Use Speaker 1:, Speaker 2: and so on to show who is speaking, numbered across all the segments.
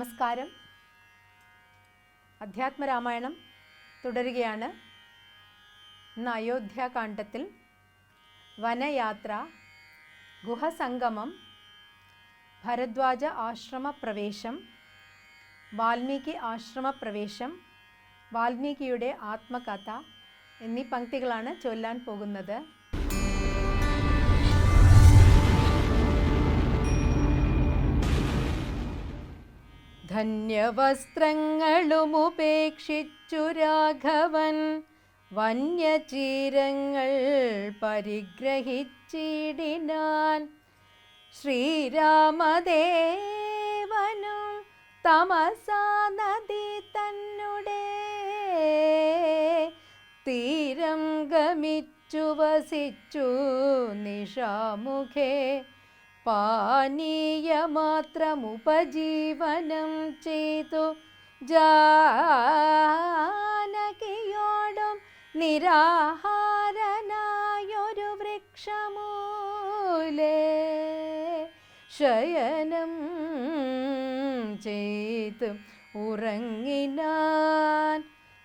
Speaker 1: നമസ്കാരം. അധ്യാത്മരാമായണം തുടരുകയാണ്. ഇന്ന് അയോധ്യാകാണ്ഡത്തിൽ വനയാത്ര, ഗുഹസംഗമം, ഭരദ്വാജ ആശ്രമപ്രവേശം, വാൽമീകി ആശ്രമപ്രവേശം, വാൽമീകിയുടെ ആത്മകഥ എന്നീ പംക്തികളാണ് ചൊല്ലാൻ പോകുന്നത്. ധന്യവസ്ത്രങ്ങളുമുപേക്ഷിച്ചു രാഘവൻ വന്യചീരങ്ങൾ പരിഗ്രഹിച്ചിടിനാൻ. ശ്രീരാമദേവനും തമസാ നദി തന്നുടെ തീരം ഗമിച്ചു വസിച്ചു നിശാമുഖേ പാനീയമാത്രമുപജീവനം ചെയ്തു ജാനകിയോടും നിരാഹാരനായൊരു വൃക്ഷമൂലേ ശയനം ചെയ്തു ഉറങ്ങിനാൻ.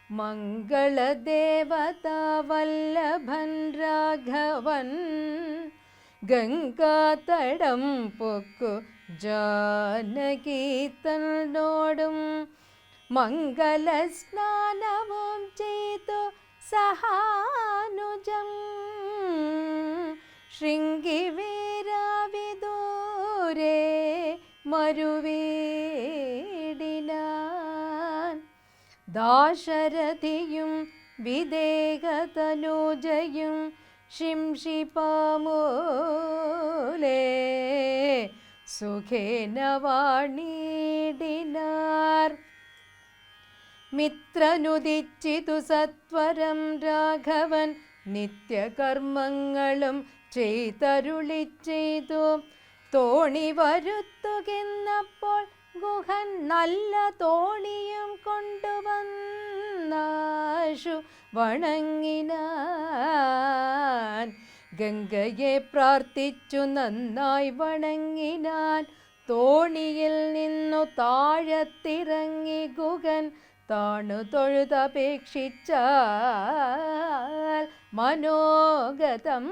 Speaker 1: മംഗളദേവതാവല്ലഭൻ രാഘവൻ ഗംഗാതടം പൊക്കു ജാനകി തന്നോടും മംഗലസ്നാനവും ചെയ്തു സഹാനുജം ശൃംഗിവീരാവിദൂരെ മരുവീടിനാൻ. ദാശരഥിയും വിദേഹതനുജയും ശിംഷിപാമൂലേ സുഖേന വാണിടിനാർ. മിത്രനുദിച്ചിതു സത്വരം രാഘവൻ നിത്യകർമ്മങ്ങളും ചെയ്തരുളി ചെയ്തു. തോണി വരുത്തുകിന്നപ്പോൾ ഗുഹൻ നല്ല തോണിയും കൊണ്ടുവന്നാശു വണങ്ങിനാൻ. ഗംഗയെ പ്രാർത്ഥിച്ചു നന്നായി വണങ്ങിനാൻ. തോണിയിൽ നിന്നു താഴത്തിറങ്ങി ഗുഹൻ താണു തൊഴുതപേക്ഷിച്ചാൽ മനോഗതം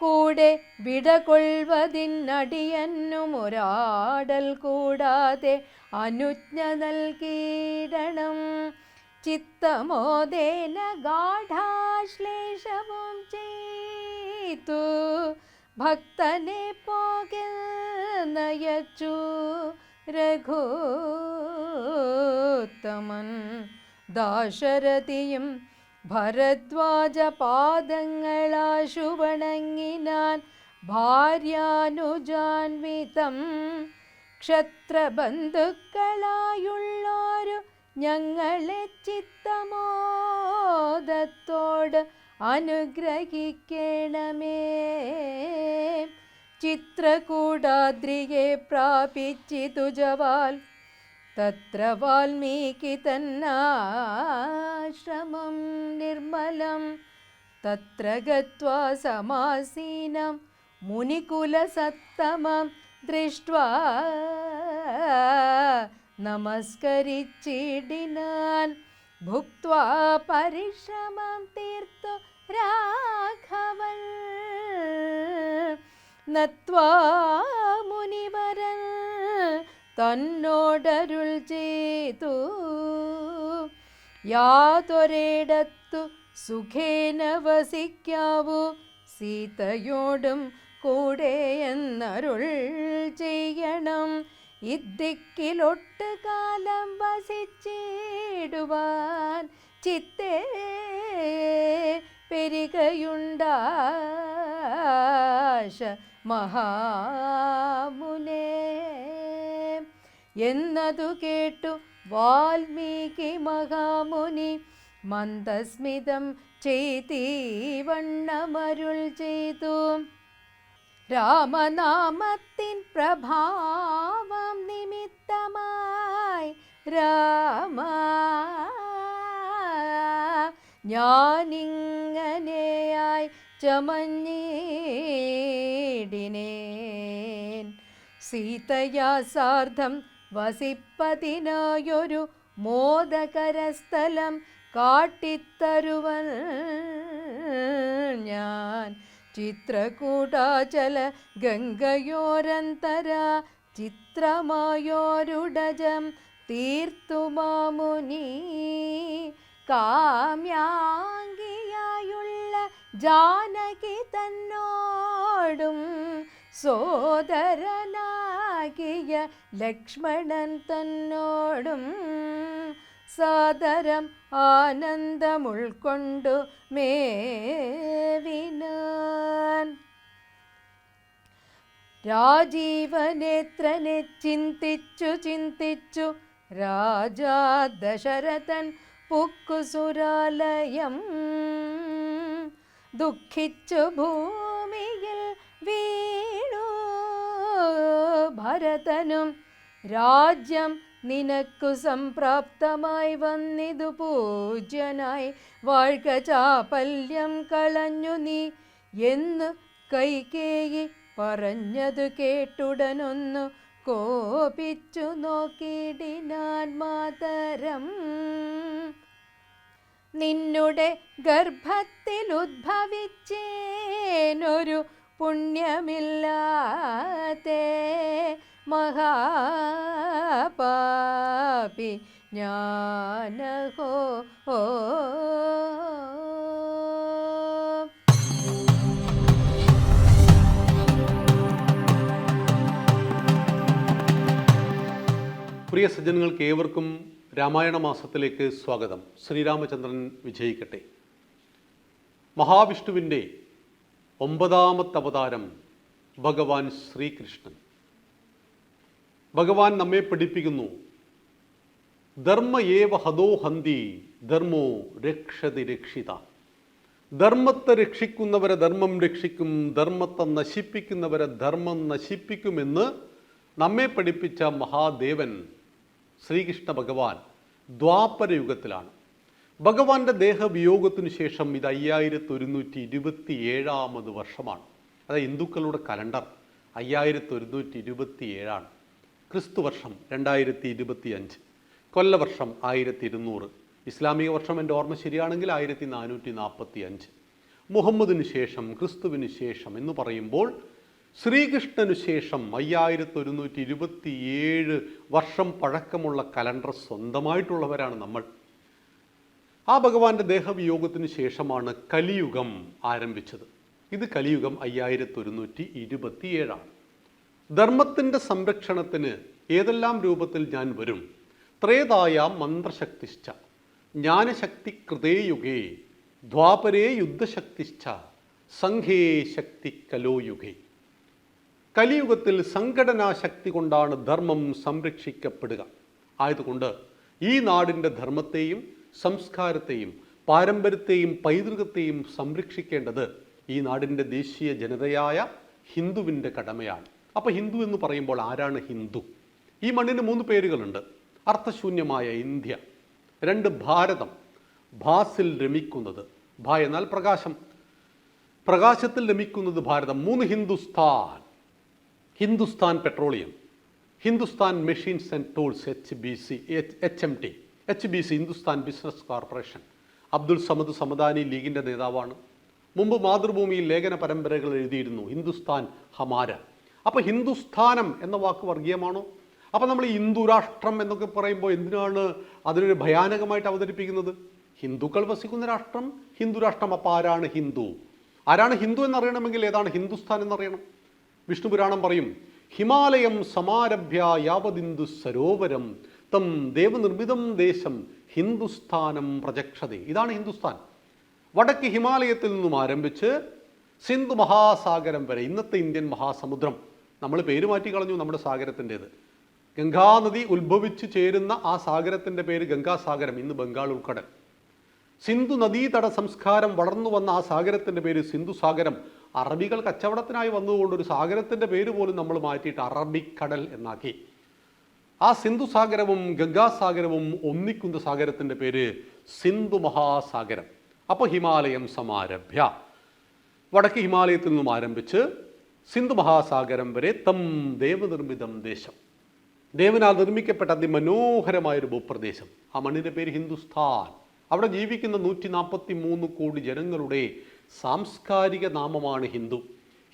Speaker 1: കൂടെ വിടകൊള്ളുവതിനടിയന്നും ഒരാടൽ കൂടാതെ അനുജ്ഞ നൽകിയിടണം. ചിത്തമോദേന ഗാഢാശ്ലേഷവും ചെയ്തു ഭക്തനെ പോകിൽ നയച്ചു രഘുത്തമൻ. ദാശരഥിയും ഭരദ്വാജ പാദങ്ങളാശു വണങ്ങിനാൻ. ഭാര്യാനുജാൻവിതം ക്ഷത്രബന്ധുക്കളായുള്ളോരു ഞങ്ങളെ ചിത്തമോദത്തോട് അനുഗ്രഹിക്കണമേ. ചിത്രകൂടാദ്രിയെ പ്രാപിച്ചിതു ജവാൽ തത്ര വാൽമീകി തന്നാശ്രമം നിർമ്മലം. തത്ര ഗത്വാ സമാസീനം മുനികുലസത്തമം ദൃഷ്ട്വാ നമസ്കരിച്ചിടിനാൻ. ഭുക്ത്വാ പരിശ്രമം തീർത്തു രാഘവൻ നത്വാ മുനിവരൻ തന്നോടരുൾ ചെയ്തു. യാതൊരിടത്തു സുഖേന വസിക്കാവൂ സീതയോടും കൂടെ എന്നരുൾ ചെയ്യണം. ഇദ്ദിക്കിലൊട്ട് കാലം വസിച്ചിടുവാൻ ചിത്തേ പെരുകയുണ്ടാശ മഹാമുനേ എന്നതു കേട്ടു വാൽമീകി മഹാമുനി മന്ദസ്മിതം ചെയ്തീവണ്ണമരുൾ ചെയ്തു. രാമനാമത്തിൻ പ്രഭാവം നിമിത്തമായി രാമ ഞാനിങ്ങനെയായി ചമഞ്ഞിടിനേൻ. സീതയാ സാർദ്ധം വസിപ്പതിനായൊരു മോദകരസ്ഥലം കാട്ടിത്തരുവൻ ഞാൻ. ചിത്രകൂടാചല ഗംഗയോരന്തര ചിത്രമായോരുടജം തീർത്തുമാമുനി. കാമ്യാംഗിയായുള്ള ജാനകി തന്നോടും സോദരനാകിയ ലക്ഷ്മണൻ തന്നോടും സാദരം ആനന്ദമുൾക്കൊണ്ടു മേവിനാൻ. രാജീവനേത്രനെ ചിന്തിച്ചു ചിന്തിച്ചു രാജാ ദശരഥൻ പുക്കുസുരാലയം. ദുഃഖിച്ചു ഭൂമിയിൽ വീണു ഭരതനും രാജ്യം നിനക്കു സംപ്രാപ്തമായി വന്നിതു പൂജ്യനായി. വാഴ്ക ചാപല്യം കളഞ്ഞു നീ എന്നു കൈകേയി പറഞ്ഞതു കേട്ടുടനൊന്നു കോപിച്ചു നോക്കിടിനാൻ മാതരം. നിന്നുടെ ഗർഭത്തിൽ ഉദ്ഭവിച്ചേനൊരു പുണ്യമില്ലാതെ മഹാപാപി ഞാനഹോ.
Speaker 2: പ്രിയ സജ്ജനങ്ങൾക്ക് ഏവർക്കും രാമായണ മാസത്തിലേക്ക് സ്വാഗതം. ശ്രീരാമചന്ദ്രൻ വിജയിക്കട്ടെ. മഹാവിഷ്ണുവിൻ്റെ 9ാമത്തെ അവതാരം ഭഗവാൻ ശ്രീകൃഷ്ണൻ. ഭഗവാൻ നമ്മെ പഠിപ്പിക്കുന്നു, ധർമ്മ ഏവ ഹതോ ഹന്തി ധർമ്മോ രക്ഷതി രക്ഷിത. ധർമ്മത്തെ രക്ഷിക്കുന്നവരെ ധർമ്മം രക്ഷിക്കും, ധർമ്മത്തെ നശിപ്പിക്കുന്നവരെ ധർമ്മം നശിപ്പിക്കുമെന്ന് നമ്മെ പഠിപ്പിച്ച മഹാദേവൻ ശ്രീകൃഷ്ണ ഭഗവാൻ ദ്വാപരയുഗത്തിലാണ്. ഭഗവാന്റെ ദേഹവിയോഗത്തിനു ശേഷം ഇത് 5127ാമത് വർഷമാണ്. അതായത് ഹിന്ദുക്കളുടെ കലണ്ടർ 5127 ക്രിസ്തു വർഷം 2025, കൊല്ലവർഷം 1200, ഇസ്ലാമിക വർഷം എൻ്റെ ഓർമ്മ ശരിയാണെങ്കിൽ 1445. മുഹമ്മദിന് ശേഷം, ക്രിസ്തുവിന് ശേഷം എന്ന് പറയുമ്പോൾ ശ്രീകൃഷ്ണനു ശേഷം 5127 വർഷം പഴക്കമുള്ള കലണ്ടർ സ്വന്തമായിട്ടുള്ളവരാണ് നമ്മൾ. ആ ഭഗവാന്റെ ദേഹവിയോഗത്തിന് ശേഷമാണ് കലിയുഗം ആരംഭിച്ചത്. ഇത് കലിയുഗം 5127. ധർമ്മത്തിൻ്റെ സംരക്ഷണത്തിന് ഏതെല്ലാം രൂപത്തിൽ ഞാൻ വരും? ത്രേതായ മന്ത്രശക്തിശ്ച ജ്ഞാനശക്തി കൃതേ യുഗേ ദ്വാപരേ യുദ്ധശക്തിശ്ച സംഘേ ശക്തി കലോ യുഗേ. കലിയുഗത്തിൽ സംഘടനാശക്തി കൊണ്ടാണ് ധർമ്മം സംരക്ഷിക്കപ്പെടുക. ആയതുകൊണ്ട് ഈ നാടിൻ്റെ ധർമ്മത്തെയും സംസ്കാരത്തെയും പാരമ്പര്യത്തെയും പൈതൃകത്തെയും സംരക്ഷിക്കേണ്ടത് ഈ നാടിൻ്റെ ദേശീയ ജനതയായ ഹിന്ദുവിൻ്റെ കടമയാണ്. അപ്പോൾ ഹിന്ദു എന്ന് പറയുമ്പോൾ ആരാണ് ഹിന്ദു? ഈ മണ്ണിന് 3 പേരുകളുണ്ട്. അർത്ഥശൂന്യമായ ഇന്ത്യ, 2 ഭാരതം, ഭാസിൽ രമിക്കുന്നത്, ഭ എന്നാൽ പ്രകാശം, പ്രകാശത്തിൽ രമിക്കുന്നത് ഭാരതം, 3 Hindustan. Hindustan petroleum, Hindustan machines and tools HMT, HBC Hindustan business corporation. Abdul Samad Samadani ലീഗിൻ്റെ നേതാവാണ്. മുമ്പ് മാതൃഭൂമിയിൽ ലേഖന പരമ്പരകൾ എഴുതിയിരുന്നു, ഹിന്ദുസ്ഥാൻ ഹമാര. അപ്പോൾ ഹിന്ദുസ്ഥാനം എന്ന വാക്ക് വർഗീയമാണോ? അപ്പോൾ നമ്മൾ ഹിന്ദു രാഷ്ട്രം എന്നൊക്കെ പറയുമ്പോൾ എന്തിനാണ് അതിനൊരു ഭയാനകമായിട്ട് അവതരിപ്പിക്കുന്നത്? ഹിന്ദുക്കൾ വസിക്കുന്ന രാഷ്ട്രം ഹിന്ദു രാഷ്ട്രം. അപ്പോൾ ആരാണ് ഹിന്ദു? ആരാണ് ഹിന്ദു എന്നറിയണമെങ്കിൽ ഏതാണ് ഹിന്ദുസ്ഥാൻ എന്നറിയണം. വിഷ്ണു പുരാണം പറയും, ഹിമാലയം സമാരഭ്യ യാവദിന്ദു സരോവരം തം ദേവനിർമ്മിതം ദേശം ഹിന്ദുസ്ഥാനം പ്രജക്ഷതേ. ഇതാണ് ഹിന്ദുസ്ഥാൻ. വടക്ക് ഹിമാലയത്തിൽ നിന്നും ആരംഭിച്ച് സിന്ധു മഹാസാഗരം വരെ, ഇന്നത്തെ ഇന്ത്യൻ മഹാസമുദ്രം. നമ്മൾ പേര് മാറ്റി കളഞ്ഞു നമ്മുടെ സാഗരത്തിൻ്റേത്. ഗംഗാനദി ഉത്ഭവിച്ചു ചേരുന്ന ആ സാഗരത്തിൻ്റെ പേര് ഗംഗാസാഗരം, ഇന്ന് ബംഗാൾ ഉൾക്കടൽ. സിന്ധു നദീതട സംസ്കാരം വളർന്നു വന്ന ആ സാഗരത്തിൻ്റെ പേര് സിന്ധു സാഗരം. അറബികൾ കച്ചവടത്തിനായി വന്നതുകൊണ്ട് ഒരു സാഗരത്തിൻ്റെ പേര് പോലും നമ്മൾ മാറ്റിയിട്ട് അറബിക്കടൽ എന്നാക്കി. ആ സിന്ധു സാഗരവും ഗംഗാസാഗരവും ഒന്നിക്കുന്ന സാഗരത്തിൻ്റെ പേര് സിന്ധു മഹാസാഗരം. അപ്പോൾ ഹിമാലയം സമാരഭ്യ, വടക്ക് ഹിമാലയത്തിൽ നിന്നും ആരംഭിച്ച് സിന്ധു മഹാസാഗരം വരെ തം ദേവനിർമ്മിതം ദേശം. ദേവനാൽ നിർമ്മിക്കപ്പെട്ട അതിമനോഹരമായൊരു ഭൂപ്രദേശം. ആ മണ്ണിൻ്റെ പേര് ഹിന്ദുസ്ഥാൻ. അവിടെ ജീവിക്കുന്ന 143 കോടി ജനങ്ങളുടെ സാംസ്കാരിക നാമമാണ് ഹിന്ദു.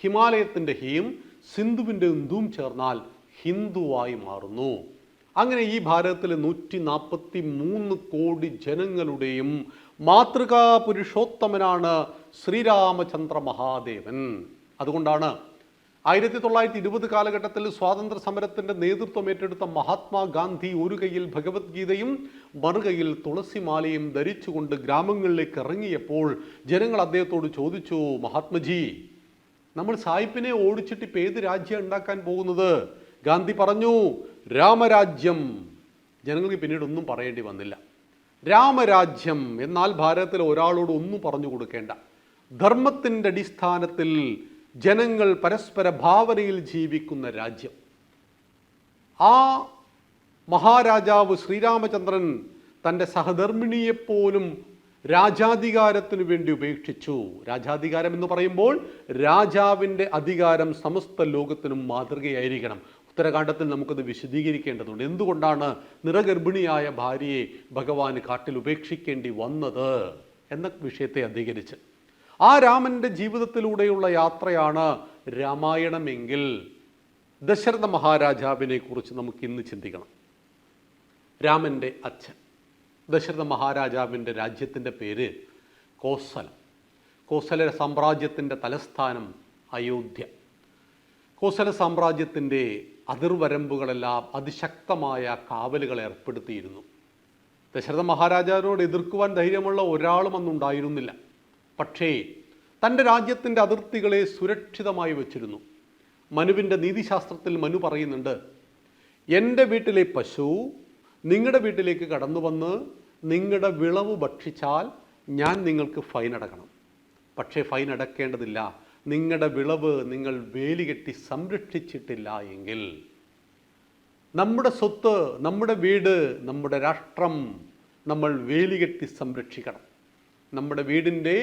Speaker 2: ഹിമാലയത്തിൻ്റെ ഹീം സിന്ധുവിൻ്റെ ഉന്തും ചേർന്നാൽ ഹിന്ദുവായി മാറുന്നു. അങ്ങനെ ഈ ഭാരതത്തിലെ 143 കോടി ജനങ്ങളുടെയും മാതൃകാ പുരുഷോത്തമനാണ് ശ്രീരാമചന്ദ്ര മഹാദേവൻ. അതുകൊണ്ടാണ് 1920 കാലഘട്ടത്തിൽ സ്വാതന്ത്ര്യ സമരത്തിൻ്റെ നേതൃത്വം ഏറ്റെടുത്ത മഹാത്മാഗാന്ധി ഒരു കൈയിൽ ഭഗവത്ഗീതയും മറുകൈയിൽ തുളസിമാലയും ധരിച്ചുകൊണ്ട് ഗ്രാമങ്ങളിലേക്ക് ഇറങ്ങിയപ്പോൾ ജനങ്ങൾ അദ്ദേഹത്തോട് ചോദിച്ചു, മഹാത്മജി, നമ്മൾ സായിപ്പിനെ ഓടിച്ചിട്ട് ഇപ്പം ഏത് രാജ്യം ഉണ്ടാക്കാൻ പോകുന്നത്? ഗാന്ധി പറഞ്ഞു, രാമരാജ്യം. ജനങ്ങൾക്ക് പിന്നീട് ഒന്നും പറയേണ്ടി വന്നില്ല. രാമരാജ്യം എന്നാൽ ഭാരതത്തിലെ ഒരാളോട് ഒന്നും പറഞ്ഞു കൊടുക്കേണ്ട, ധർമ്മത്തിൻ്റെ അടിസ്ഥാനത്തിൽ ജനങ്ങൾ പരസ്പര ഭാവനയിൽ ജീവിക്കുന്ന രാജ്യം. ആ മഹാരാജാവ് ശ്രീരാമചന്ദ്രൻ തൻ്റെ സഹധർമ്മിണിയെപ്പോലും രാജാധികാരത്തിനു വേണ്ടി ഉപേക്ഷിച്ചു. രാജാധികാരം എന്ന് പറയുമ്പോൾ രാജാവിൻ്റെ അധികാരം സമസ്ത ലോകത്തിനും മാതൃകയായിരിക്കണം. ഉത്തരകാണ്ഡത്തിൽ നമുക്കത് വിശദീകരിക്കേണ്ടതുണ്ട്. എന്തുകൊണ്ടാണ് നിറഗർഭിണിയായ ഭാര്യയെ ഭഗവാന് കാട്ടിൽ ഉപേക്ഷിക്കേണ്ടി വന്നത് എന്ന വിഷയത്തെ അധികരിച്ച് ആ രാമൻ്റെ ജീവിതത്തിലൂടെയുള്ള യാത്രയാണ് രാമായണമെങ്കിൽ ദശരഥ മഹാരാജാവിനെ കുറിച്ച് നമുക്ക് ഇന്ന് ചിന്തിക്കണം. രാമൻ്റെ അച്ഛൻ ദശരഥ മഹാരാജാവിൻ്റെ രാജ്യത്തിൻ്റെ പേര് കോസലം. കോസല സാമ്രാജ്യത്തിൻ്റെ തലസ്ഥാനം അയോധ്യ. കോസല സാമ്രാജ്യത്തിൻ്റെ അതിർവരമ്പുകളെല്ലാം അതിശക്തമായ കാവലുകൾ ഏർപ്പെടുത്തിയിരുന്നു. ദശരഥ മഹാരാജാവിനോട് എതിർക്കുവാൻ ധൈര്യമുള്ള ഒരാളും അന്നുണ്ടായിരുന്നില്ല. പക്ഷേ തൻ്റെ രാജ്യത്തിൻ്റെ അതിർത്തികളെ സുരക്ഷിതമായി വച്ചിരുന്നു. മനുവിൻ്റെ നീതിശാസ്ത്രത്തിൽ മനു പറയുന്നുണ്ട്, എൻ്റെ വീട്ടിലെ പശു നിങ്ങളുടെ വീട്ടിലേക്ക് കടന്നു വന്ന് നിങ്ങളുടെ വിളവ് ഭക്ഷിച്ചാൽ ഞാൻ നിങ്ങൾക്ക് ഫൈൻ അടക്കണം. പക്ഷേ ഫൈൻ അടക്കേണ്ടതില്ല, നിങ്ങളുടെ വിളവ് നിങ്ങൾ വേലികെട്ടി സംരക്ഷിച്ചിട്ടില്ല എങ്കിൽ. നമ്മുടെ സ്വത്ത്, നമ്മുടെ വീട്, നമ്മുടെ രാഷ്ട്രം നമ്മൾ വേലികെട്ടി സംരക്ഷിക്കണം. നമ്മുടെ വീടിൻ്റെ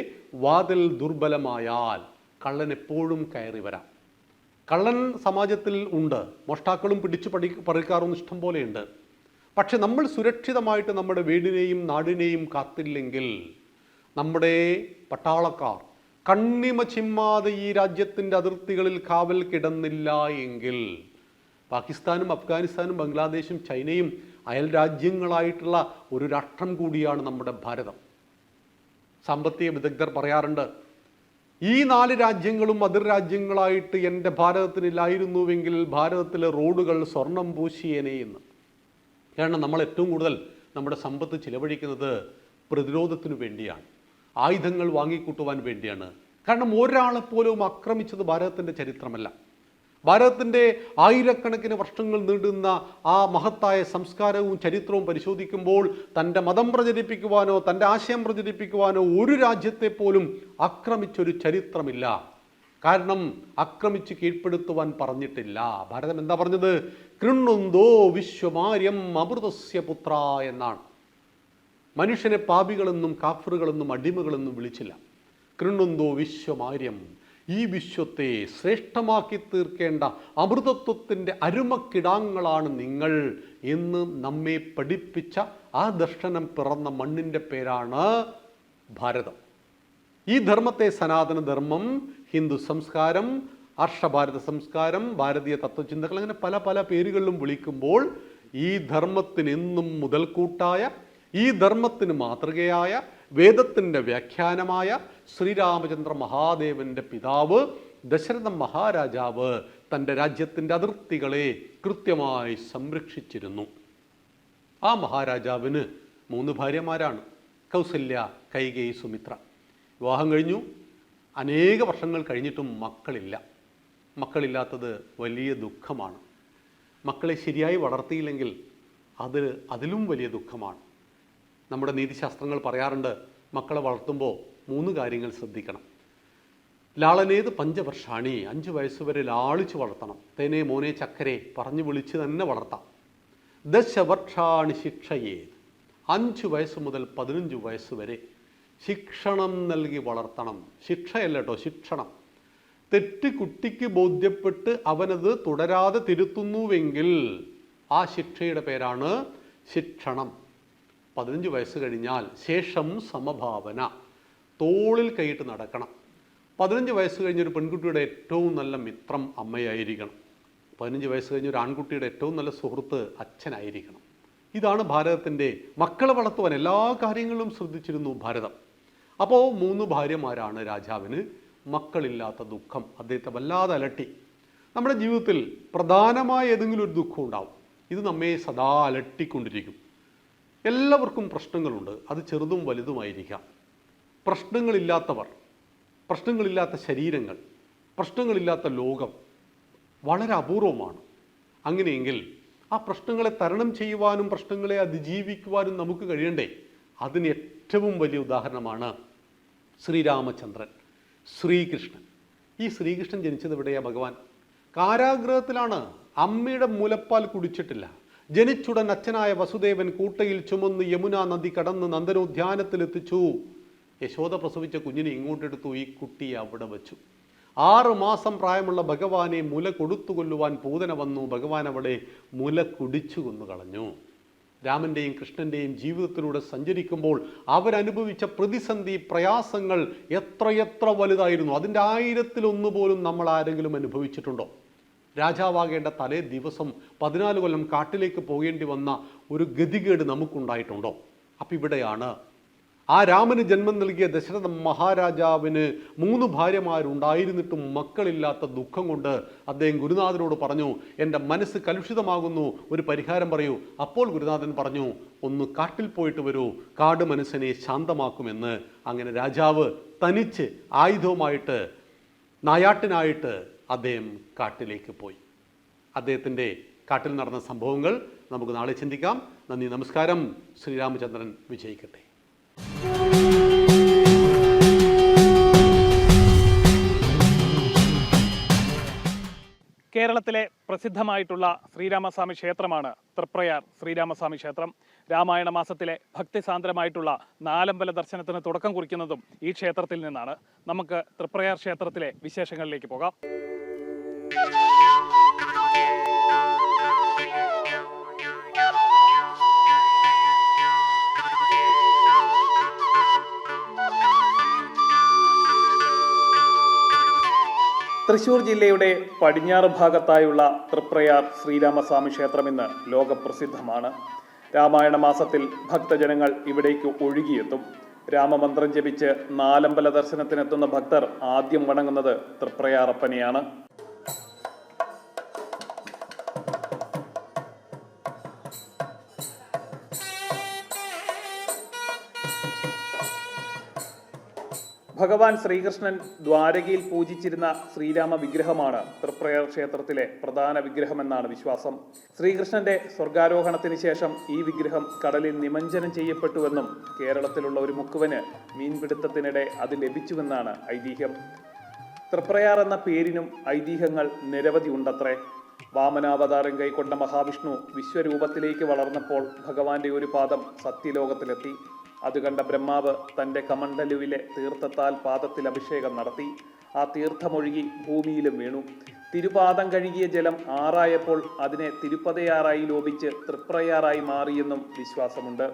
Speaker 2: വാതിൽ ദുർബലമായാൽ കള്ളൻ എപ്പോഴും കയറി വരാം. കള്ളൻ സമാജത്തിൽ ഉണ്ട്, മോഷ്ടാക്കളും പിടിച്ചു പറിക്കാറൊന്നും ഇഷ്ടം പോലെയുണ്ട്. പക്ഷെ നമ്മൾ സുരക്ഷിതമായിട്ട് നമ്മുടെ വീടിനെയും നാടിനെയും കാത്തില്ലെങ്കിൽ, നമ്മുടെ പട്ടാളക്കാർ കണ്ണിമ ചിമ്മാതെ ഈ രാജ്യത്തിൻ്റെ അതിർത്തികളിൽ കാവൽ കിടന്നില്ല എങ്കിൽ പാകിസ്ഥാനും അഫ്ഗാനിസ്ഥാനും ബംഗ്ലാദേശും ചൈനയും അയൽ രാജ്യങ്ങളായിട്ടുള്ള ഒരു രാഷ്ട്രം കൂടിയാണ് നമ്മുടെ ഭാരതം. സാമ്പത്തിക വിദഗ്ധർ പറയാറുണ്ട്, ഈ 4 രാജ്യങ്ങളും അതിർ രാജ്യങ്ങളായിട്ട് എൻ്റെ ഭാരതത്തിനില്ലായിരുന്നുവെങ്കിൽ ഭാരതത്തിലെ റോഡുകൾ സ്വർണം പൂശിയേനെ എന്ന്. കാരണം നമ്മൾ ഏറ്റവും കൂടുതൽ നമ്മുടെ സമ്പത്ത് ചിലവഴിക്കുന്നത് പ്രതിരോധത്തിനു വേണ്ടിയാണ്, ആയുധങ്ങൾ വാങ്ങിക്കൂട്ടുവാൻ വേണ്ടിയാണ്. കാരണം ഒരാളെപ്പോലും ആക്രമിച്ചത് ഭാരതത്തിൻ്റെ ചരിത്രമല്ല. ഭാരതത്തിൻ്റെ ആയിരക്കണക്കിന് വർഷങ്ങൾ നീണ്ടുന്ന ആ മഹത്തായ സംസ്കാരവും ചരിത്രവും പരിശോധിക്കുമ്പോൾ തൻ്റെ മതം പ്രചരിപ്പിക്കുവാനോ തൻ്റെ ആശയം പ്രചരിപ്പിക്കുവാനോ ഒരു രാജ്യത്തെ പോലും ആക്രമിച്ചൊരു ചരിത്രമില്ല. കാരണം ആക്രമിച്ച് കീഴ്പ്പെടുത്തുവാൻ പറഞ്ഞിട്ടില്ല. ഭാരതം എന്താ പറഞ്ഞത്? കൃണ്ണുന്തോ വിശ്വമാര്യം അമൃതസ്യ പുത്ര എന്നാണ്. മനുഷ്യനെ പാപികളെന്നും കാഫറുകളെന്നും അടിമകളെന്നും വിളിച്ചില്ല. കൃണ്ണുന്തോ വിശ്വമാര്യം, ഈ വിശ്വത്തെ ശ്രേഷ്ഠമാക്കി തീർക്കേണ്ട അമൃതത്വത്തിൻ്റെ അരുമക്കിടാങ്ങളാണ് നിങ്ങൾ എന്ന് നമ്മെ പഠിപ്പിച്ച ആ ദർശനം പിറന്ന മണ്ണിൻ്റെ പേരാണ് ഭാരതം. ഈ ധർമ്മത്തെ സനാതന ധർമ്മം, ഹിന്ദു സംസ്കാരം, ആർഷഭാരത സംസ്കാരം, ഭാരതീയ തത്വചിന്തകൾ, അങ്ങനെ പല പല പേരുകളിലും വിളിക്കുമ്പോൾ ഈ ധർമ്മത്തിന് എന്നും മുതൽക്കൂട്ടായ, ഈ ധർമ്മത്തിന് മാതൃകയായ, വേദത്തിൻ്റെ വ്യാഖ്യാനമായ ശ്രീരാമചന്ദ്ര മഹാദേവൻ്റെ പിതാവ് ദശരഥ മഹാരാജാവ് തൻ്റെ രാജ്യത്തിൻ്റെ അതിർത്തികളെ കൃത്യമായി സംരക്ഷിച്ചിരുന്നു. ആ മഹാരാജാവിന് 3 ഭാര്യമാരാണ്, കൗസല്യ, കൈകേയി, സുമിത്ര. വിവാഹം കഴിഞ്ഞു, അനേക വർഷങ്ങൾ കഴിഞ്ഞിട്ടും മക്കളില്ല. മക്കളില്ലാത്തത് വലിയ ദുഃഖമാണ്. മക്കളെ ശരിയായി വളർത്തിയില്ലെങ്കിൽ അതിലും വലിയ ദുഃഖമാണ്. നമ്മുടെ നീതിശാസ്ത്രങ്ങൾ പറയാറുണ്ട്, മക്കളെ വളർത്തുമ്പോൾ 3 കാര്യങ്ങൾ ശ്രദ്ധിക്കണം. ലാളനേത് പഞ്ചവർഷാണി, 5 വയസ്സുവരെ ലാളിച്ച് വളർത്തണം. തേനെ മോനെ ചക്കരെ പറഞ്ഞു വിളിച്ച് തന്നെ വളർത്താം. ദശവർഷാണി ശിക്ഷയേത്, 5 വയസ്സ് മുതൽ 15 വയസ്സ് വരെ ശിക്ഷണം നൽകി വളർത്തണം. ശിക്ഷയല്ല കേട്ടോ, ശിക്ഷണം. തെറ്റ് കുട്ടിക്ക് ബോധ്യപ്പെട്ട് അവനത് തുടരാതെ തിരുത്തുന്നുവെങ്കിൽ ആ ശിക്ഷയുടെ പേരാണ് ശിക്ഷണം. 15 വയസ്സ് കഴിഞ്ഞാൽ ശേഷം സമഭാവന, തോളിൽ കൈയിട്ട് നടക്കണം. 15 വയസ്സ് കഴിഞ്ഞൊരു പെൺകുട്ടിയുടെ ഏറ്റവും നല്ല മിത്രം അമ്മയായിരിക്കണം. 15 വയസ്സ് കഴിഞ്ഞൊരു ആൺകുട്ടിയുടെ ഏറ്റവും നല്ല സുഹൃത്ത് അച്ഛനായിരിക്കണം. ഇതാണ് ഭാരതത്തിൻ്റെ മക്കളെ വളർത്തുവാൻ എല്ലാ കാര്യങ്ങളും ശ്രദ്ധിച്ചിരുന്നു ഭാരതം. അപ്പോൾ 3 ഭാര്യമാരാണ് രാജാവിന്. മക്കളില്ലാത്ത ദുഃഖം അദ്ദേഹത്തെ വല്ലാതെ അലട്ടി. നമ്മുടെ ജീവിതത്തിൽ പ്രധാനമായ ഏതെങ്കിലും ഒരു ദുഃഖം ഉണ്ടാവും. ഇത് നമ്മെ സദാ അലട്ടിക്കൊണ്ടിരിക്കും. എല്ലാവർക്കും പ്രശ്നങ്ങളുണ്ട്, അത് ചെറുതും വലുതുമായിരിക്കാം. പ്രശ്നങ്ങളില്ലാത്തവർ, പ്രശ്നങ്ങളില്ലാത്ത ശരീരങ്ങൾ, പ്രശ്നങ്ങളില്ലാത്ത ലോകം വളരെ അപൂർവമാണ്. അങ്ങനെയെങ്കിൽ ആ പ്രശ്നങ്ങളെ തരണം ചെയ്യുവാനും പ്രശ്നങ്ങളെ അതിജീവിക്കുവാനും നമുക്ക് കഴിയണ്ടേ? അതിന് ഏറ്റവും വലിയ ഉദാഹരണമാണ് ശ്രീരാമചന്ദ്രൻ, ശ്രീകൃഷ്ണൻ. ഈ ശ്രീകൃഷ്ണൻ ജനിച്ചത് എവിടെയാണ്? ഭഗവാൻ കാരാഗൃഹത്തിലാണ്. അമ്മയുടെ മുലപ്പാൽ കുടിച്ചിട്ടില്ല. ജനിച്ചുടൻ അച്ഛനായ വസുദേവൻ കൂട്ടയിൽ ചുമന്ന് യമുന നദി കടന്ന് നന്ദനോദ്യാനത്തിലെത്തിച്ചു. യശോദ പ്രസവിച്ച കുഞ്ഞിനെ ഇങ്ങോട്ടെടുത്തു, ഈ കുട്ടിയെ അവിടെ വച്ചു. 6 മാസം പ്രായമുള്ള ഭഗവാനെ മുല കൊടുത്തു കൊല്ലുവാൻ പൂതന വന്നു. ഭഗവാൻ അവിടെ മുല കുടിച്ചു കൊന്നു കളഞ്ഞു. രാമൻ്റെയും കൃഷ്ണൻ്റെയും ജീവിതത്തിലൂടെ സഞ്ചരിക്കുമ്പോൾ അവരനുഭവിച്ച പ്രതിസന്ധി, പ്രയാസങ്ങൾ എത്രയെത്ര വലുതായിരുന്നു. അതിൻ്റെ 1000-1 പോലും നമ്മൾ ആരെങ്കിലും അനുഭവിച്ചിട്ടുണ്ടോ? രാജാവാകേണ്ട തലേ ദിവസം 14 കൊല്ലം കാട്ടിലേക്ക് പോകേണ്ടി വന്ന ഒരു ഗതികേട് നമുക്കുണ്ടായിട്ടുണ്ടോ? അപ്പം ഇവിടെയാണ് ആ രാമന് ജന്മം നൽകിയ ദശരഥ മഹാരാജാവിന് 3 ഭാര്യമാരുണ്ടായിരുന്നിട്ടും മക്കളില്ലാത്ത ദുഃഖം കൊണ്ട് അദ്ദേഹം ഗുരുനാഥനോട് പറഞ്ഞു, എൻ്റെ മനസ്സ് കലുഷിതമാകുന്നു, ഒരു പരിഹാരം പറയൂ. അപ്പോൾ ഗുരുനാഥൻ പറഞ്ഞു, ഒന്ന് കാട്ടിൽ പോയിട്ട് വരൂ, കാട് മനസ്സിനെ ശാന്തമാക്കുമെന്ന്. അങ്ങനെ രാജാവ് തനിച്ച് ആയുധവുമായിട്ട് നായാട്ടിനായിട്ട് അദ്ദേഹം കാട്ടിലേക്ക് പോയി. അദ്ദേഹത്തിൻ്റെ കാട്ടിൽ നടന്ന സംഭവങ്ങൾ നമുക്ക് നാളെ ചിന്തിക്കാം. നന്ദി, നമസ്കാരം. ശ്രീരാമചന്ദ്രൻ വിജയിക്കട്ടെ.
Speaker 3: കേരളത്തിലെ പ്രസിദ്ധമായിട്ടുള്ള ശ്രീരാമസ്വാമി ക്ഷേത്രമാണ് തൃപ്രയാർ ശ്രീരാമസ്വാമി ക്ഷേത്രം. രാമായണ മാസത്തിലെ ഭക്തിസാന്ദ്രമായിട്ടുള്ള നാലമ്പല ദർശനത്തിന് തുടക്കം കുറിക്കുന്നതും ഈ ക്ഷേത്രത്തിൽ നിന്നാണ്. നമുക്ക് തൃപ്രയാർ ക്ഷേത്രത്തിലെ വിശേഷങ്ങളിലേക്ക് പോകാം. തൃശ്ശൂർ ജില്ലയുടെ പടിഞ്ഞാറ് ഭാഗത്തായുള്ള തൃപ്രയാർ ശ്രീരാമസ്വാമി ക്ഷേത്രം ഇന്ന് ലോകപ്രസിദ്ധമാണ്. രാമായണ മാസത്തിൽ ഭക്തജനങ്ങൾ ഇവിടേക്ക് ഒഴുകിയെത്തും. രാമമന്ത്രം ജപിച്ച് നാലമ്പല ദർശനത്തിനെത്തുന്ന ഭക്തർ ആദ്യം വണങ്ങുന്നത് തൃപ്രയാറപ്പനെയാണ്. ഭഗവാൻ ശ്രീകൃഷ്ണൻ ദ്വാരകയിൽ പൂജിച്ചിരുന്ന ശ്രീരാമ വിഗ്രഹമാണ് തൃപ്രയാർ ക്ഷേത്രത്തിലെ പ്രധാന വിഗ്രഹമെന്നാണ് വിശ്വാസം. ശ്രീകൃഷ്ണന്റെ സ്വർഗാരോഹണത്തിന് ശേഷം ഈ വിഗ്രഹം കടലിൽ നിമഞ്ജനം ചെയ്യപ്പെട്ടുവെന്നും കേരളത്തിലുള്ള ഒരു മുക്കുവന് മീൻപിടുത്തത്തിനിടെ അത് ലഭിച്ചുവെന്നാണ് ഐതിഹ്യം. തൃപ്രയാർ എന്ന പേരിനും ഐതിഹ്യങ്ങൾ നിരവധി ഉണ്ടത്രേ. വാമനാവതാരം കൈക്കൊണ്ട മഹാവിഷ്ണു വിശ്വരൂപത്തിലേക്ക് വളർന്നപ്പോൾ ഭഗവാന്റെ ഒരു പാദം സത്യലോകത്തിലെത്തി. അത് കണ്ട ബ്രഹ്മാവ് തൻ്റെ കമണ്ഡലുവിലെ തീർത്ഥത്താൽ പാദത്തിൽ അഭിഷേകം നടത്തി. ആ തീർത്ഥമൊഴുകി ഭൂമിയിലും വീണു. തിരുപാദം കഴുകിയ ജലം ആറായപ്പോൾ അതിനെ തിരുപ്പതയാറായി ലോപിച്ച് തൃപ്രയാറായി മാറിയെന്നും വിശ്വാസമുണ്ട്.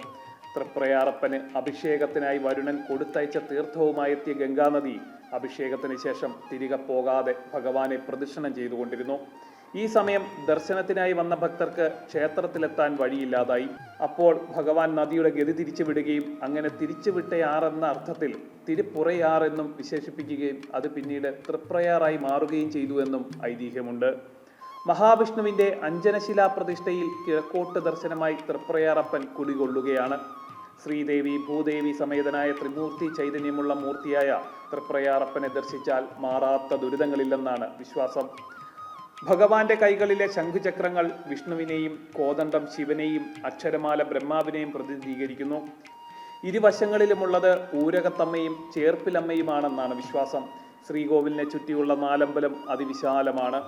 Speaker 3: തൃപ്രയാറപ്പന് അഭിഷേകത്തിനായി വരുണൻ കൊടുത്തയച്ച തീർത്ഥവുമായെത്തിയ ഗംഗാനദി അഭിഷേകത്തിന് ശേഷം തിരികെ പോകാതെ ഭഗവാനെ പ്രദക്ഷിണം ചെയ്തുകൊണ്ടിരുന്നു. ഈ സമയം ദർശനത്തിനായി വന്ന ഭക്തർക്ക് ക്ഷേത്രത്തിലെത്താൻ വഴിയില്ലാതായി. അപ്പോൾ ഭഗവാൻ നദിയുടെ ഗതി തിരിച്ചുവിടുകയും അങ്ങനെ തിരിച്ചുവിട്ടയാറെന്ന അർത്ഥത്തിൽ തിരുപ്പുറയാറെന്നും വിശേഷിപ്പിക്കുകയും അത് പിന്നീട് തൃപ്രയാറായി മാറുകയും ചെയ്തു എന്നും ഐതിഹ്യമുണ്ട്. മഹാവിഷ്ണുവിന്റെ അഞ്ജനശിലാ പ്രതിഷ്ഠയിൽ കിഴക്കോട്ട് ദർശനമായി തൃപ്രയാറപ്പൻ കുടികൊള്ളുകയാണ്. ശ്രീദേവി ഭൂദേവി സമേതനായ ത്രിമൂർത്തി ചൈതന്യമുള്ള മൂർത്തിയായ തൃപ്രയാറപ്പനെ ദർശിച്ചാൽ മാറാത്ത ദുരിതങ്ങളില്ലെന്നാണ് വിശ്വാസം. ഭഗവാന്റെ കൈകളിലെ ശംഖുചക്രങ്ങൾ വിഷ്ണുവിനെയും കോദണ്ഡം ശിവനെയും അക്ഷരമാല ബ്രഹ്മാവിനെയും പ്രതിനിധീകരിക്കുന്നു. ഇരുവശങ്ങളിലുമുള്ളത് ഊരകത്തമ്മയും ചേർപ്പിലമ്മയുമാണെന്നാണ് വിശ്വാസം. ശ്രീകോവിലിനെ ചുറ്റിയുള്ള നാലമ്പലം അതിവിശാലമാണ്.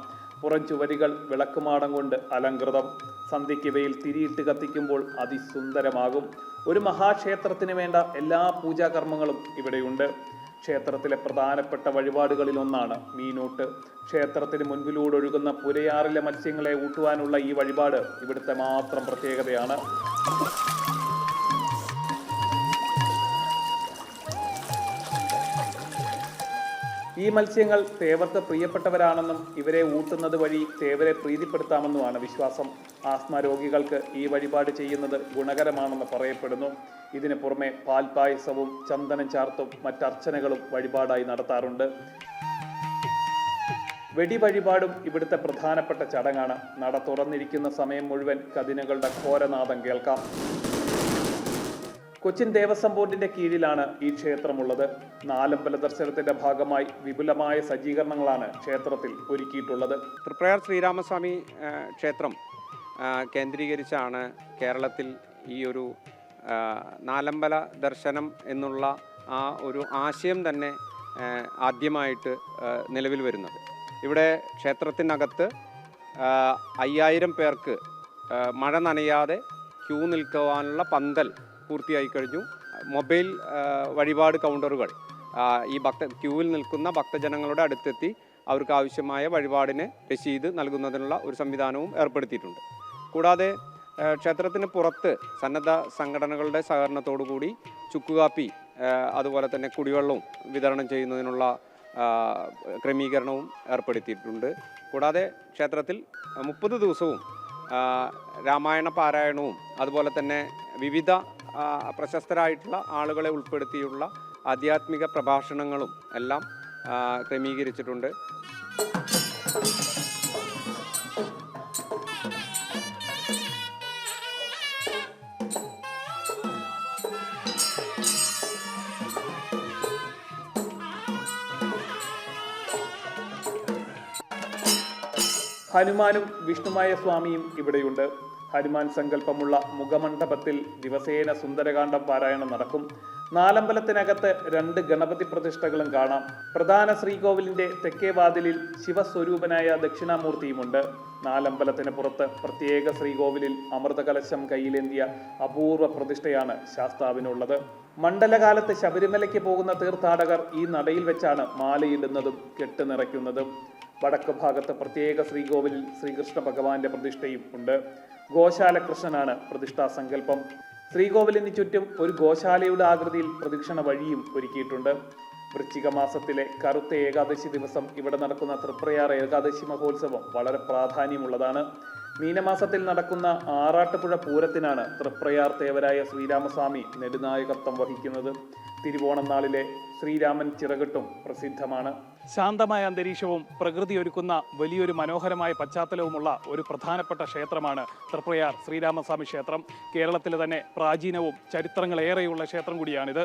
Speaker 3: പുറം ചുവരുകൾ വിളക്കുമാടം കൊണ്ട് അലങ്കൃതം. സന്ധ്യയ്ക്ക് വെയിൽ തിരിയിട്ട് കത്തിക്കുമ്പോൾ അതിസുന്ദരമാകും. ഒരു മഹാക്ഷേത്രത്തിന് വേണ്ട എല്ലാ പൂജാകർമ്മങ്ങളും ഇവിടെയുണ്ട്. ക്ഷേത്രത്തിലെ പ്രധാനപ്പെട്ട വഴിപാടുകളിൽ ഒന്നാണ് മീനൂട്ട്. ക്ഷേത്രത്തിന് മുൻപിലൂടെ ഒഴുകുന്ന പുരയാറിലെ മത്സ്യങ്ങളെ ഊട്ടുവാനുള്ള ഈ വഴിപാട് ഇവിടുത്തെ മാത്രം പ്രത്യേകതയാണ്. ഈ മത്സ്യങ്ങൾ തേവർക്ക് പ്രിയപ്പെട്ടവരാണെന്നും ഇവരെ ഊട്ടുന്നത് വഴി തേവരെ പ്രീതിപ്പെടുത്താമെന്നുമാണ് വിശ്വാസം. ആസ്മ രോഗികൾക്ക് ഈ വഴിപാട് ചെയ്യുന്നത് ഗുണകരമാണെന്ന് പറയപ്പെടുന്നു. ഇതിന് പുറമെ പാൽപായസവും ചന്ദനം ചാർത്തും മറ്റർച്ചനകളും വഴിപാടായി നടത്താറുണ്ട്. വെടിവഴിപാടും ഇവിടുത്തെ പ്രധാനപ്പെട്ട ചടങ്ങാണ്. നട തുറന്നിരിക്കുന്ന സമയം മുഴുവൻ കതിനകളുടെ ഘോരനാദം കേൾക്കാം. കൊച്ചിൻ ദേവസ്വം ബോർഡിന്റെ കീഴിലാണ് ഈ ക്ഷേത്രമുള്ളത്. നാലമ്പല ദർശനത്തിന്റെ ഭാഗമായി വിപുലമായ സജ്ജീകരണങ്ങളാണ് ക്ഷേത്രത്തിൽ ഒരുക്കിയിട്ടുള്ളത്.
Speaker 4: തൃപ്രയാർ ശ്രീരാമസ്വാമി ക്ഷേത്രം കേന്ദ്രീകരിച്ചാണ് കേരളത്തിൽ ഈ ഒരു നാലമ്പല ദർശനം എന്നുള്ള ആ ഒരു ആശയം തന്നെ ആദ്യമായിട്ട് നിലവിൽ വരുന്നത്. ഇവിടെ ക്ഷേത്രത്തിനകത്ത് 5000 പേർക്ക് മഴ നനയാതെ ക്യൂ നിൽക്കുവാനുള്ള പന്തൽ പൂർത്തിയായി കഴിഞ്ഞു. മൊബൈൽ വഴിപാട് കൗണ്ടറുകൾ ഈ ക്യൂവിൽ നിൽക്കുന്ന ഭക്തജനങ്ങളുടെ അടുത്തെത്തി അവർക്ക് ആവശ്യമായ വഴിപാടിന് രസീത് നൽകുന്നതിനുള്ള ഒരു സംവിധാനവും ഏർപ്പെടുത്തിയിട്ടുണ്ട്. കൂടാതെ ക്ഷേത്രത്തിന് പുറത്ത് സന്നദ്ധ സംഘടനകളുടെ സഹകരണത്തോടുകൂടി ചുക്കുകാപ്പി അതുപോലെ തന്നെ കുടിവെള്ളവും വിതരണം ചെയ്യുന്നതിനുള്ള ക്രമീകരണവും ഏർപ്പെടുത്തിയിട്ടുണ്ട്. കൂടാതെ ക്ഷേത്രത്തിൽ 30 ദിവസവും രാമായണ പാരായണവും അതുപോലെ തന്നെ വിവിധ പ്രശസ്തരായിട്ടുള്ള ആളുകളെ ഉൾപ്പെടുത്തിയുള്ള ആധ്യാത്മിക പ്രഭാഷണങ്ങളും എല്ലാം ക്രമീകരിച്ചിട്ടുണ്ട്.
Speaker 3: ഹനുമാനും വിഷ്ണുമായ സ്വാമിയും ഇവിടെയുണ്ട്. ഹനുമാൻ സങ്കല്പമുള്ള മുഖമണ്ഡപത്തിൽ ദിവസേന സുന്ദരകാന്ഡം പാരായണം നടക്കും. നാലമ്പലത്തിനകത്ത് 2 ഗണപതി പ്രതിഷ്ഠകളും കാണാം. പ്രധാന ശ്രീകോവിലിന്റെ തെക്കേ വാതിലിൽ ശിവസ്വരൂപനായ ദക്ഷിണാമൂർത്തിയുമുണ്ട്. നാലമ്പലത്തിന് പുറത്ത് പ്രത്യേക ശ്രീകോവിലിൽ അമൃതകലശം കയ്യിലേന്തിയ അപൂർവ പ്രതിഷ്ഠയാണ് ശാസ്താവിനുള്ളത്. മണ്ഡലകാലത്ത് ശബരിമലയ്ക്ക് പോകുന്ന തീർത്ഥാടകർ ഈ നടയിൽ വെച്ചാണ് മാലയിടുന്നതും കെട്ട് നിറയ്ക്കുന്നതും. വടക്ക് ഭാഗത്ത് പ്രത്യേക ശ്രീകോവിലിൽ ശ്രീകൃഷ്ണ ഭഗവാന്റെ പ്രതിഷ്ഠയും ഉണ്ട്. ഗോശാല കൃഷ്ണനാണ് പ്രതിഷ്ഠാ സങ്കല്പം. ശ്രീകോവിലിന് ചുറ്റും ഒരു ഗോശാലയുടെ ആകൃതിയിൽ പ്രദക്ഷിണ വഴിയും ഒരുക്കിയിട്ടുണ്ട്. വൃശ്ചിക മാസത്തിലെ കറുത്ത ഏകാദശി ദിവസം ഇവിടെ നടക്കുന്ന തൃപ്രയാർ ഏകാദശി മഹോത്സവം വളരെ പ്രാധാന്യമുള്ളതാണ്. മീനമാസത്തിൽ നടക്കുന്ന ആറാട്ടുപുഴ പൂരത്തിനാണ് തൃപ്രയാർ തേവരായ ശ്രീരാമസ്വാമി നെടുനായകത്വം വഹിക്കുന്നത്. തിരുവോണം നാളിലെ ശ്രീരാമൻ ചിറകെട്ടും പ്രസിദ്ധമാണ്. ശാന്തമായ അന്തരീക്ഷവും പ്രകൃതി ഒരുക്കുന്ന വലിയൊരു മനോഹരമായ പശ്ചാത്തലവുമുള്ള ഒരു പ്രധാനപ്പെട്ട ക്ഷേത്രമാണ് തൃപ്രയാർ ശ്രീരാമസ്വാമി ക്ഷേത്രം. കേരളത്തിലെ തന്നെ പ്രാചീനവും ചരിത്രങ്ങളേറെയുള്ള ക്ഷേത്രം കൂടിയാണിത്.